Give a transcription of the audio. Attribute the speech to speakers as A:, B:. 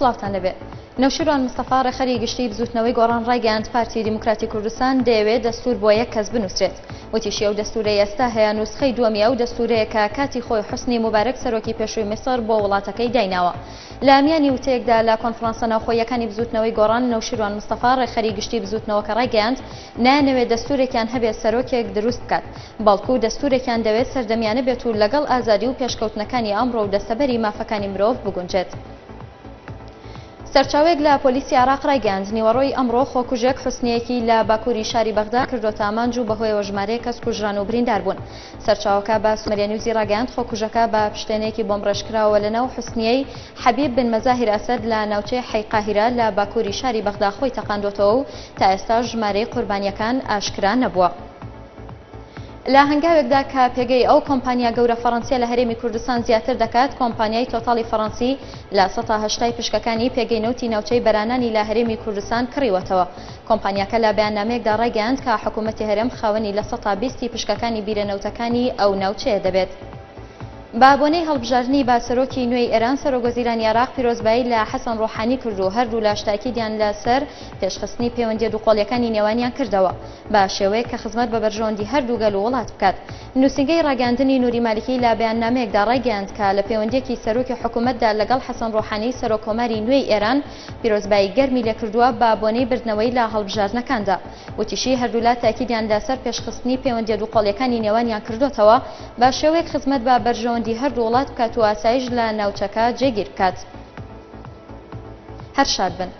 A: سڵاوتان لەبێ. نەوشیروان مستەفا ڕێخەری گشتی بزوتنەوەی گۆڕان ڕایگەاند پارتی دیموکراتی کوردستان دەیەوێت دەستور بۆ یەک کەس بنووسرێت. وتیشی ئەو دەستورەی ئێستا هەیە نوسخەی دووەمی ئەو دەستورەیە کە کاتی خۆی حوسنی موبارەک سەرۆکی پێشووی میسر بۆ وڵاتەکەی دایناوە. لە میانی وتەیەکدا لە کۆنفرانسە ناوخۆیەکانی بزوتنەوەی گۆڕان نەوشیروان مستەفا ڕێخەری گشتی بزوتنەوەکە ڕایگەاند نایەنەوێت دەستورێکیان هەبێت سەرۆکێک دروست بکات، بەڵکو دەستورێکیان دەوێت سەردەمیانە بێت و لەگەڵ ئازادی و پێشکەوتنەکانی ئەمڕۆ و دەستەبەری مافەکانی مرۆڤ بگونجێت. سەرچاوێک لە پۆلیسی عێراق ڕایگەاند نیوەڕۆی ئەمڕۆ خۆکوژێک حوسنیەکی لە باکووری شاری بەغدا کردۆتە ئامانج و بەهۆیەوە ژمارەیە کەس کوژران و بریندار بوون. سەرچاوەکە بە سومەریە نیوزی ڕاگەاند خۆکوژەکە بە پشتێنێکی بۆمب ڕێژکراوە لەناو حوسنیەی حەبیب بن مەزاهیر ئەسەد لە ناوچەی حەی قاهیرە لە باکووری شاری بەغدا خۆی تەقاندۆتەوە و تا ئێستا ژمارەی قوربانیەکان ئاشکرا نەبووە. لە هەنگاوێکدا کە پێگەی ئەو کۆمپانیا گەورە فەڕەنسیە لە هەرێمی کوردستان زیاتر دەکات، کۆمپانیای تۆتاڵی فەڕەنسی لە 180 پشکەکانی پێگەی نەوتی ناوچەی بەرانانی لە هەرێمی کوردستان کڕیوەتەوە. کۆمپانیاکە لە بەیاننامەیەکدا ڕایگەاند کە حکوومەتی هەرێم خاوەنی لە 120 پشکەکانی بیرەنەوتەکانی ئەو ناوچەیە دەبێت. با بۆنەی هەڵبژاردننی با سەرۆکی نوێی ئێران سەرۆکوەزیرانی عێراق پیرۆزبایی لە حەسەن ڕۆحانی کرد و هەردوو لە شتاکیدیان لەسەر پێشخستنی پەیوەندی دووقۆڵیەکانی نێوانیان کردەوە بە شێوەیە کە خزمەت بە بەرژەوەندی هەردوو گەل و وڵات بکات. نووسینگەی ڕاگەاندنی نووری مالیکی لە بەیاننامەیەکدا ڕایگەاند کە لە پەیوەندیەکی سەرۆکی حکوومەتدا لەگەڵ حەسەن ڕۆحانی سەرۆکۆماری نوێی ئێران پیرۆزبایی گەرمی لێکردووە بە بۆنەی بردنەوەی لە هەڵبژاردنەکاندا. وتیشی هەردوو لا تاکیدیان لەسەر پێشخستنی پەیوەندی دووقۆڵیەکانی نێوانیان کردوتەوە بە شێوەیەک خزمەت بە بەرژەوەندی هەردوو وڵات بکات و ئاسایش لە ناوچەکە جێگیر بکات. هەر شاد بن.